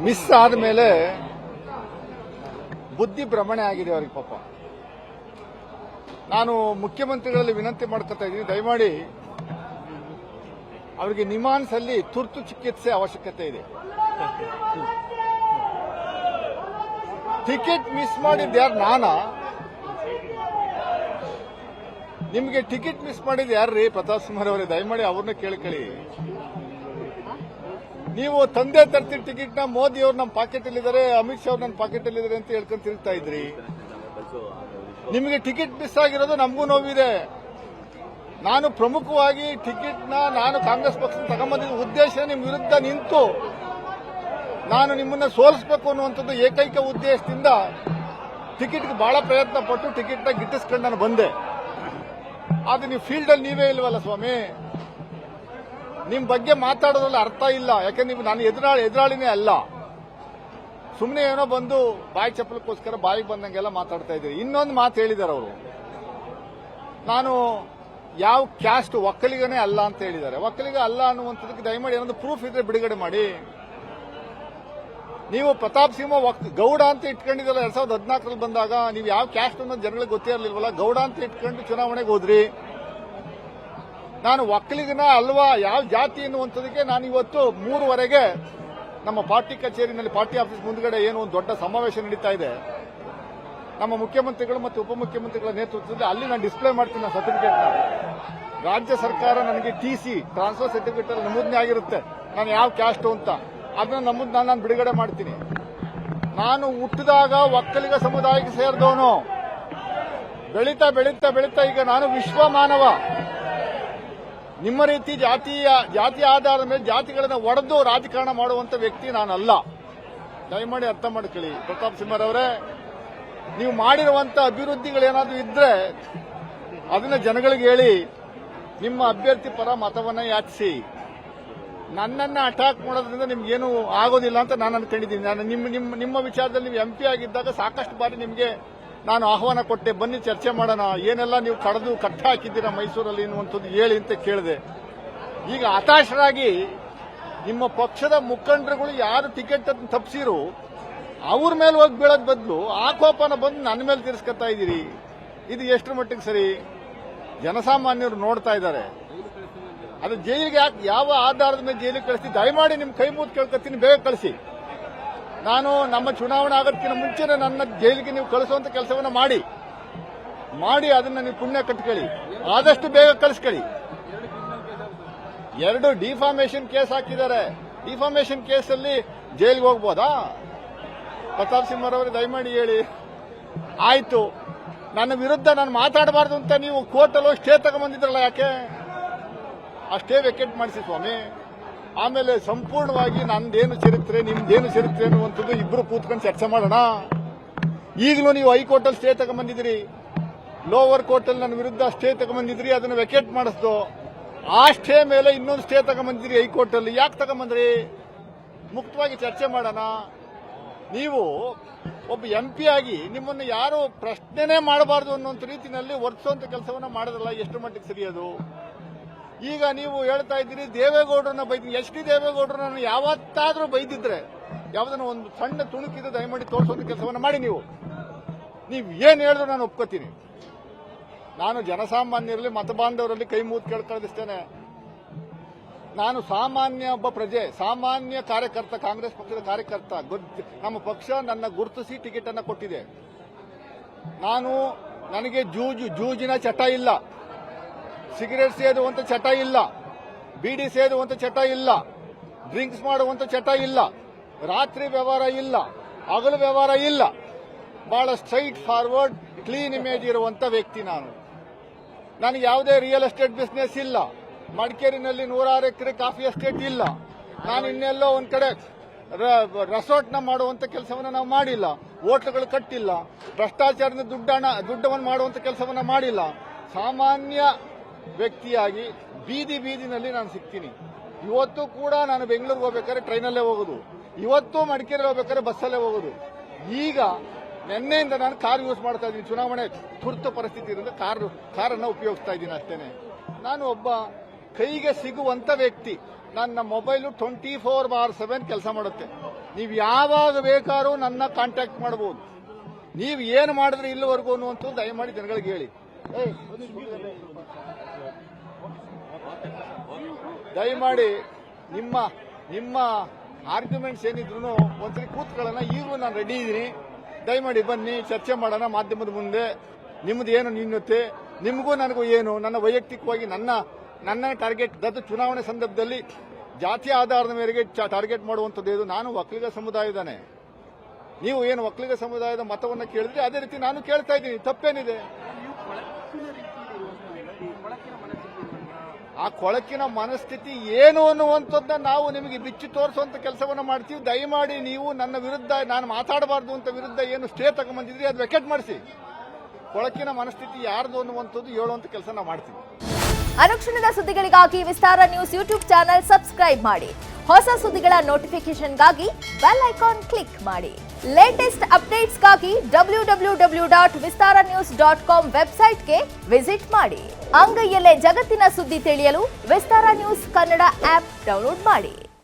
Miss ಆದಮೇಲೆ ಬುದ್ಧಿ ಭ್ರಮಣೆ ಆಗಿದೆ ಅವರಿಗೆ ಪಾಪ. ನಾನು ಮುಖ್ಯಮಂತ್ರಿಗಳಲ್ಲಿ ವಿನಂತಿ ಮಾಡ್ಕೊತಾ ಇದ್ದೀನಿ, ದಯಮಾಡಿ ಅವರಿಗೆ ನಿಮಾನ್ಸ್ ಅಲ್ಲಿ ತುರ್ತು ಚಿಕಿತ್ಸೆ ಅವಶ್ಯಕತೆ ಇದೆ. ಟಿಕೆಟ್ ಮಿಸ್ ಮಾಡಿದ್ದು ಯಾರು? ನಾನಾ? ನಿಮಗೆ ಟಿಕೆಟ್ ಮಿಸ್ ಮಾಡಿದ್ದು ಯಾರ್ರೀ? ಪ್ರತಾಪ್ ಸಿಂಹ ಅವರೇ, ದಯಮಾಡಿ ಅವ್ರನ್ನ ಕೇಳ್ಕೊಳ್ಳಿ. ನೀವು ತಂದೆ ತರ್ತಿದ್ದ ಟಿಕೆಟ್ ನ ಮೋದಿ ಅವ್ರು ನಮ್ಮ ಪಾಕೆಟ್ ಅಲ್ಲಿದ್ದಾರೆ, ಅಮಿತ್ ಶಾ ಅವ್ರು ನನ್ನ ಪಾಕೆಟ್ ಅಲ್ಲಿದ್ದಾರೆ ಅಂತ ಹೇಳ್ಕೊಂಡು ತಿರುಗ್ತಾ ಇದ್ರಿ. ನಿಮಗೆ ಟಿಕೆಟ್ ಮಿಸ್ ಆಗಿರೋದು ನಮಗೂ ನೋವಿದೆ. ನಾನು ಪ್ರಮುಖವಾಗಿ ಟಿಕೆಟ್ ನಾನು ಕಾಂಗ್ರೆಸ್ ಪಕ್ಷ ತಗೊಂಬಂದಿದ್ದ ಉದ್ದೇಶ ನಿಮ್ಮ ವಿರುದ್ಧ ನಿಂತು ನಾನು ನಿಮ್ಮನ್ನ ಸೋಲಿಸಬೇಕು ಅನ್ನುವಂಥದ್ದು ಏಕೈಕ ಉದ್ದೇಶದಿಂದ ಟಿಕೆಟ್ಗೆ ಬಹಳ ಪ್ರಯತ್ನ ಪಟ್ಟು ಟಿಕೆಟ್ನ ಗಿಟ್ಟಿಸ್ಕೊಂಡು ನಾನು ಬಂದೆ. ಆದ್ರೆ ನೀವು ಫೀಲ್ಡ್ ಅಲ್ಲಿ ನೀವೇ ಇಲ್ವಲ್ಲ ಸ್ವಾಮಿ. ನಿಮ್ ಬಗ್ಗೆ ಮಾತಾಡೋದ್ರಲ್ಲಿ ಅರ್ಥ ಇಲ್ಲ. ಯಾಕಂದ್ರೆ ನೀವು ನಾನು ಎದುರಾಳಿನೇ ಅಲ್ಲ. ಸುಮ್ಮನೆ ಏನೋ ಬಂದು ಬಾಯಿ ಚಪ್ಪಲಕ್ಕೋಸ್ಕರ ಬಾಯಿಗೆ ಬಂದಂಗೆಲ್ಲ ಮಾತಾಡ್ತಾ ಇದ್ದೀರಿ. ಇನ್ನೊಂದು ಮಾತು ಹೇಳಿದ್ದಾರೆ ಅವರು, ನಾನು ಯಾವ ಕ್ಯಾಸ್ಟ್ ಒಕ್ಕಲಿಗನೇ ಅಲ್ಲ ಅಂತ ಹೇಳಿದ್ದಾರೆ. ಒಕ್ಕಲಿಗ ಅಲ್ಲ ಅನ್ನುವಂಥದ್ದಕ್ಕೆ ದಯಮಾಡಿ ಏನೊಂದು ಪ್ರೂಫ್ ಇದ್ರೆ ಬಿಡುಗಡೆ ಮಾಡಿ. ನೀವು ಪ್ರತಾಪ್ ಸಿಂಹ ಗೌಡ ಅಂತ ಇಟ್ಕೊಂಡಿದ್ದಲ್ಲ 2014ರಲ್ಲಿ ಬಂದಾಗ, ನೀವು ಯಾವ ಕ್ಯಾಸ್ಟ್ ಅನ್ನೋದು ಜನಗಳಿಗೆ ಗೊತ್ತೇ ಇರಲಿಲ್ವಲ್ಲ. ಗೌಡ ಅಂತ ಇಟ್ಕೊಂಡು ಚುನಾವಣೆಗೆ ಹೋದ್ರಿ. ನಾನು ಒಕ್ಕಲಿಗನ ಅಲ್ವಾ ಯಾವ ಜಾತಿ ಎನ್ನುವಂಥದಕ್ಕೆ ನಾನು ಇವತ್ತು 3:30ಗೆ ನಮ್ಮ ಪಾರ್ಟಿ ಕಚೇರಿನಲ್ಲಿ, ಪಾರ್ಟಿ ಆಫೀಸ್ ಮುಂದ್ಗಡೆ ಏನು ಒಂದು ದೊಡ್ಡ ಸಮಾವೇಶ ನಡೀತಾ ಇದೆ. ನಮ್ಮ ಮುಖ್ಯಮಂತ್ರಿಗಳು ಮತ್ತು ಉಪಮುಖ್ಯಮಂತ್ರಿಗಳ ನೇತೃತ್ವದಲ್ಲಿ ಅಲ್ಲಿ ನಾನು ಡಿಸ್ಪ್ಲೇ ಮಾಡ್ತೀನಿ ನನ್ನ ಸರ್ಟಿಫಿಕೇಟ್. ರಾಜ್ಯ ಸರ್ಕಾರ ನನಗೆ ಟಿಸಿ ಟ್ರಾನ್ಸ್ಫರ್ ಸರ್ಟಿಫಿಕೇಟ್ ಅಲ್ಲಿ ನಮೂದನೆ ಆಗಿರುತ್ತೆ ನಾನು ಯಾವ ಕ್ಯಾಸ್ಟ್ ಅಂತ. ಅದನ್ನ ನಾನು ಬಿಡುಗಡೆ ಮಾಡ್ತೀನಿ. ನಾನು ಹುಟ್ಟಿದಾಗ ಒಕ್ಕಲಿಗ ಸಮುದಾಯಕ್ಕೆ ಸೇರಿದವನು. ಬೆಳೀತಾ ಬೆಳೀತಾ ಬೆಳೀತಾ ಈಗ ನಾನು ವಿಶ್ವ ಮಾನವ. ನಿಮ್ಮ ರೀತಿ ಜಾತಿ ಆಧಾರದ ಮೇಲೆ ಜಾತಿಗಳನ್ನ ಒಡೆದು ರಾಜಕಾರಣ ಮಾಡುವಂತ ವ್ಯಕ್ತಿ ನಾನಲ್ಲ. ದಯಮಾಡಿ ಅರ್ಥ ಮಾಡ್ಕೊಳ್ಳಿ. ಪ್ರತಾಪ್ ಸಿಂಹರವರೇ, ನೀವು ಮಾಡಿರುವಂತ ಅಭಿವೃದ್ಧಿಗಳೇನಾದ್ರೂ ಇದ್ರೆ ಅದನ್ನ ಜನಗಳಿಗೆ ಹೇಳಿ. ನಿಮ್ಮ ಅಭ್ಯರ್ಥಿ ಪರ ಮತವನ್ನ ಯಾಚಿಸಿ. ನನ್ನನ್ನ ಅಟ್ಯಾಕ್ ಮಾಡೋದ್ರಿಂದ ನಿಮ್ಗೇನು ಆಗೋದಿಲ್ಲ ಅಂತ ನಾನು ಅನ್ಕೊಂಡಿದ್ದೀನಿ. ನಾನು ನಿಮ್ಮ ವಿಚಾರದಲ್ಲಿ ನೀವು MP ಆಗಿದ್ದಾಗ ಸಾಕಷ್ಟು ಬಾರಿ ನಿಮಗೆ ನಾನು ಆಹ್ವಾನ ಕೊಟ್ಟೆ, ಬನ್ನಿ ಚರ್ಚೆ ಮಾಡೋಣ, ಏನೆಲ್ಲ ನೀವು ಕಡಿದು ಕಟ್ಟ ಹಾಕಿದ್ದೀರಾ ಮೈಸೂರಲ್ಲಿ ಅನ್ನುವಂಥದ್ದು ಹೇಳಿ ಅಂತ ಕೇಳಿದೆ. ಈಗ ಹತಾಶರಾಗಿ ನಿಮ್ಮ ಪಕ್ಷದ ಮುಖಂಡರುಗಳು ಯಾರು ಟಿಕೆಟ್ ತಪ್ಪಿಸಿರು ಅವ್ರ ಮೇಲೆ ಹೋಗಿ ಬೀಳೋದ್ ಬದಲು ಆಕೋಪನ ಬಂದು ನನ್ನ ಮೇಲೆ ತೀರಿಸ್ಕೊತಾ ಇದ್ದೀರಿ. ಇದು ಎಷ್ಟರ ಮಟ್ಟಿಗೆ ಸರಿ? ಜನಸಾಮಾನ್ಯರು ನೋಡ್ತಾ ಇದ್ದಾರೆ. ಅದು ಜೈಲಿಗೆ ಯಾವ ಆಧಾರದ ಮೇಲೆ ಜೈಲಿಗೆ ಕಳಿಸ್ತೀವಿ? ದಯಮಾಡಿ ನಿಮ್ ಕೈ ಮುಗಿದು ಕೇಳ್ಕೊತೀನಿ, ಬೇಗ ಕಳಿಸಿ. ನಾನು ನಮ್ಮ ಚುನಾವಣೆ ಆಗೋದಕ್ಕಿಂತ ಮುಂಚೆನೆ ನನ್ನ ಜೈಲಿಗೆ ನೀವು ಕಳಿಸುವಂತ ಕೆಲಸವನ್ನ ಮಾಡಿ ಅದನ್ನ ನೀವು ಪುಣ್ಯ ಕಟ್ಕೊಳ್ಳಿ. ಆದಷ್ಟು ಬೇಗ ಕಳಿಸ್ಕೊಳ್ಳಿ. 2 ಡಿಫಾಮೇಷನ್ ಕೇಸ್ ಹಾಕಿದ್ದಾರೆ. ಡಿಫಾಮೇಷನ್ ಕೇಸಲ್ಲಿ ಜೈಲಿಗೆ ಹೋಗ್ಬೋದಾ? ಪ್ರತಾಪ್ ಸಿಂಹರವರೇ, ದಯಮಾಡಿ ಹೇಳಿ. ಆಯ್ತು, ನನ್ನ ವಿರುದ್ಧ ನಾನು ಮಾತಾಡಬಾರ್ದು ಅಂತ ನೀವು ಕೋರ್ಟಲ್ಲೋ ಸ್ಟೇ ತಗೊಂಡ್ಬಂದಿದ್ರಲ್ಲ, ಯಾಕೆ? ಆ ಸ್ಟೇ ವೆಕೆಟ್ ಮಾಡಿಸಿ ಸ್ವಾಮಿ. ಆಮೇಲೆ ಸಂಪೂರ್ಣವಾಗಿ ನಂದೇನು ಚರಿತ್ರೆ ನಿಮ್ದೇನು ಚರಿತ್ರೆ ಅನ್ನುವಂಥದ್ದು ಇಬ್ರು ಕೂತ್ಕೊಂಡು ಚರ್ಚೆ ಮಾಡೋಣ. ಈಗಲೂ ನೀವು ಹೈಕೋರ್ಟಲ್ಲಿ ಸ್ಟೇ ತಗೊಂಡ್ಬಂದಿದ್ರಿ, ಲೋವರ್ ಕೋರ್ಟಲ್ಲಿ ನನ್ನ ವಿರುದ್ಧ ಸ್ಟೇ ತಗೊಂಡ್ಬಂದಿದ್ರಿ, ಅದನ್ನು ವೆಕೆಟ್ ಮಾಡಿಸ್ದು. ಆ ಸ್ಟೇ ಮೇಲೆ ಇನ್ನೊಂದು ಸ್ಟೇ ತಗೊಂಡ್ಬಂದಿದ್ರಿ ಹೈಕೋರ್ಟಲ್ಲಿ. ಯಾಕೆ ತಗೊಂಡ್ಬಂದ್ರಿ? ಮುಕ್ತವಾಗಿ ಚರ್ಚೆ ಮಾಡೋಣ. ನೀವು ಒಬ್ಬ MP ಆಗಿ ನಿಮ್ಮನ್ನು ಯಾರು ಪ್ರಶ್ನೆನೇ ಮಾಡಬಾರದು ಅನ್ನುವಂಥ ರೀತಿಯಲ್ಲಿ ವರ್ತಿಸುವಂತ ಕೆಲಸವನ್ನ ಮಾಡೋದಲ್ಲ, ಎಷ್ಟು ಮಟ್ಟಿಗೆ ಸರಿಯೋದು? ಈಗ ನೀವು ಹೇಳ್ತಾ ಇದ್ದೀರಿ ದೇವೇಗೌಡರನ್ನ ಬೈದಿ. HD ದೇವೇಗೌಡರನ್ನ ಯಾವತ್ತಾದ್ರೂ ಬೈದಿದ್ರೆ ಯಾವ್ದನ್ನ ಒಂದು ಸಣ್ಣ ತುಣುಕಿದ್ರೆ ದಯಮಾಡಿ ತೋರಿಸುವಂತ ಕೆಲಸವನ್ನ ಮಾಡಿ. ನೀವು ಏನ್ ಹೇಳಿದ್ರು ನಾನು ಒಪ್ಕೋತೀನಿ. ನಾನು ಜನಸಾಮಾನ್ಯರಲ್ಲಿ ಮತಬಾಂಧವರಲ್ಲಿ ಕೈ ಮುಗಿದು ಕೇಳ್ಕೊಳ್ಳಿಸ್ತೇನೆ. ನಾನು ಸಾಮಾನ್ಯ ಒಬ್ಬ ಪ್ರಜೆ, ಸಾಮಾನ್ಯ ಕಾರ್ಯಕರ್ತ, ಕಾಂಗ್ರೆಸ್ ಪಕ್ಷದ ಕಾರ್ಯಕರ್ತ. ನಮ್ಮ ಪಕ್ಷ ನನ್ನ ಗುರುತಿಸಿ ಟಿಕೆಟ್ ಅನ್ನ ಕೊಟ್ಟಿದೆ. ನನಗೆ ಜೂಜಿನ ಚಟ ಇಲ್ಲ, ಸಿಗರೇಟ್ ಸೇದುವಂತ ಚಟ ಇಲ್ಲ, ಬೀಡಿ ಸೇದುವಂತ ಚಟ ಇಲ್ಲ, ಡ್ರಿಂಕ್ಸ್ ಮಾಡುವಂತ ಚಟ ಇಲ್ಲ, ರಾತ್ರಿ ವ್ಯವಹಾರ ಇಲ್ಲ, ಹಗಲು ವ್ಯವಹಾರ ಇಲ್ಲ. ಬಹಳ ಸ್ಟ್ರೈಟ್ ಫಾರ್ವರ್ಡ್ ಕ್ಲೀನ್ ಇಮೇಜ್ ಇರುವಂತ ವ್ಯಕ್ತಿ ನಾನು. ನನಗೆ ಯಾವುದೇ ರಿಯಲ್ ಎಸ್ಟೇಟ್ ಬಿಸ್ನೆಸ್ ಇಲ್ಲ. ಮಡಿಕೇರಿನಲ್ಲಿ 106 ಎಕರೆ ಕಾಫಿ ಎಸ್ಟೇಟ್ ಇಲ್ಲ. ನಾನು ಇನ್ನೆಲ್ಲೋ ಒಂದ್ ಕಡೆ ರೆಸಾರ್ಟ್ನ ಮಾಡುವಂತ ಕೆಲಸವನ್ನ ನಾವು ಮಾಡಿಲ್ಲ. ಹೋಟ್ಲುಗಳು ಕಟ್ಟಿಲ್ಲ. ಭ್ರಷ್ಟಾಚಾರದ ದುಡ್ಡವನ್ನು ಮಾಡುವಂತ ಕೆಲಸವನ್ನ ಮಾಡಿಲ್ಲ. ಸಾಮಾನ್ಯ ವ್ಯಕ್ತಿಯಾಗಿ ಬೀದಿನಲ್ಲಿ ನಾನು ಸಿಗ್ತೀನಿ. ಇವತ್ತು ಕೂಡ ನಾನು ಬೆಂಗಳೂರಿಗೆ ಹೋಗ್ಬೇಕಾದ್ರೆ ಟ್ರೈನಲ್ಲೇ ಹೋಗೋದು, ಇವತ್ತು ಮಡಿಕೇರಿ ಹೋಗ್ಬೇಕಾದ್ರೆ ಬಸ್ಸಲ್ಲೇ ಹೋಗೋದು. ಈಗ ನಿನ್ನೆಯಿಂದ ನಾನು ಕಾರ್ ಯೂಸ್ ಮಾಡ್ತಾ ಇದ್ದೀನಿ. ಚುನಾವಣೆ ತುರ್ತು ಪರಿಸ್ಥಿತಿ ಇರೋದ್ರಿಂದ ಕಾರನ್ನು ಉಪಯೋಗಿಸ್ತಾ ಇದ್ದೀನಿ ಅಷ್ಟೇನೆ. ನಾನು ಒಬ್ಬ ಕೈಗೆ ಸಿಗುವಂತ ವ್ಯಕ್ತಿ. ನನ್ನ ಮೊಬೈಲು 24/7 ಕೆಲಸ ಮಾಡುತ್ತೆ. ನೀವು ಯಾವಾಗ ಬೇಕಾದ್ರೂ ನನ್ನ ಕಾಂಟ್ಯಾಕ್ಟ್ ಮಾಡಬಹುದು. ನೀವು ಏನು ಮಾಡಿದ್ರೆ ಇಲ್ಲಿವರೆಗೂ ಅಂತ ದಯಮಾಡಿ ಜನಗಳಿಗೆ ಹೇಳಿ. ದಯಮಾಡಿ ನಿಮ್ಮ ಆರ್ಗ್ಯುಮೆಂಟ್ಸ್ ಏನಿದ್ರು ಒಂದ್ಸರಿ ಕೂತ್ಕೊಳ್ಳೋಣ. ಈಗಲೂ ನಾನು ರೆಡಿ ಇದ್ದೀನಿ. ದಯಮಾಡಿ ಬನ್ನಿ, ಚರ್ಚೆ ಮಾಡೋಣ ಮಾಧ್ಯಮದ ಮುಂದೆ. ನಿಮ್ದು ಏನು ನ್ಯೂನತೆ, ನಿಮಗೂ ನನಗೂ ಏನು, ನನ್ನ ವೈಯಕ್ತಿಕವಾಗಿ ನನ್ನ ಟಾರ್ಗೆಟ್ ದತ್ತು ಚುನಾವಣೆ ಸಂದರ್ಭದಲ್ಲಿ ಜಾತಿ ಆಧಾರದ ಮೇರೆಗೆ ಟಾರ್ಗೆಟ್ ಮಾಡುವಂಥದ್ದು ಇದು. ನಾನು ಒಕ್ಕಲಿಗ ಸಮುದಾಯದಾನೆ. ನೀವು ಏನು ಒಕ್ಕಲಿಗ ಸಮುದಾಯದ ಮತವನ್ನು ಕೇಳಿದ್ರೆ ಅದೇ ರೀತಿ ನಾನು ಕೇಳ್ತಾ ಇದ್ದೀನಿ. ತಪ್ಪೇನಿದೆ? ಆ ಕೊಳಕಿನ ಮನಸ್ಥಿತಿ ಏನು ಅನ್ನುವಂಥದ್ದನ್ನ ನಾವು ನಿಮಗೆ ಬಿಚ್ಚಿ ತೋರಿಸುವಂತ ಕೆಲಸವನ್ನು ಮಾಡ್ತೀವಿ. ದಯಮಾಡಿ ನೀವು ನನ್ನ ವಿರುದ್ಧ ನಾನು ಮಾತಾಡಬಾರ್ದು ಅಂತ ವಿರುದ್ಧ ಏನು ಸ್ಟೇ ತಗೊಂಡ್ಬಂದಿದ್ರಿ ಅದು ವೆಕೆಟ್ ಮಾಡಿಸಿ. ಕೊಳಕಿನ ಮನಸ್ಥಿತಿ ಯಾರ್ದು ಅನ್ನುವಂಥದ್ದು ಹೇಳುವಂತ ಕೆಲಸ ನಾವು ಮಾಡ್ತೀವಿ. ಅನುಕ್ಷಣದ ಸುದ್ದಿಗಳಿಗಾಗಿ ವಿಸ್ತಾರ ನ್ಯೂಸ್ ಯೂಟ್ಯೂಬ್ ಚಾನೆಲ್ ಸಬ್ಸ್ಕ್ರೈಬ್ ಮಾಡಿ. ಹೊಸ ಸುದ್ದಿಗಳ ನೋಟಿಫಿಕೇಶನ್ಗಾಗಿ ಬೆಲ್ ಐಕಾನ್ ಕ್ಲಿಕ್ ಮಾಡಿ. ಲೇಟೆಸ್ಟ್ ಅಪ್ಡೇಟ್ಸ್ಗಾಗಿ www.vistaranews.com ವೆಬ್ಸೈಟ್ಗೆ ವಿಸಿಟ್ ಮಾಡಿ. ಅಂಗೈಯಲ್ಲೇ ಜಗತ್ತಿನ ಸುದ್ದಿ ತಿಳಿಯಲು ವಿಸ್ತಾರ ನ್ಯೂಸ್ ಕನ್ನಡ ಆಪ್ ಡೌನ್ಲೋಡ್ ಮಾಡಿ.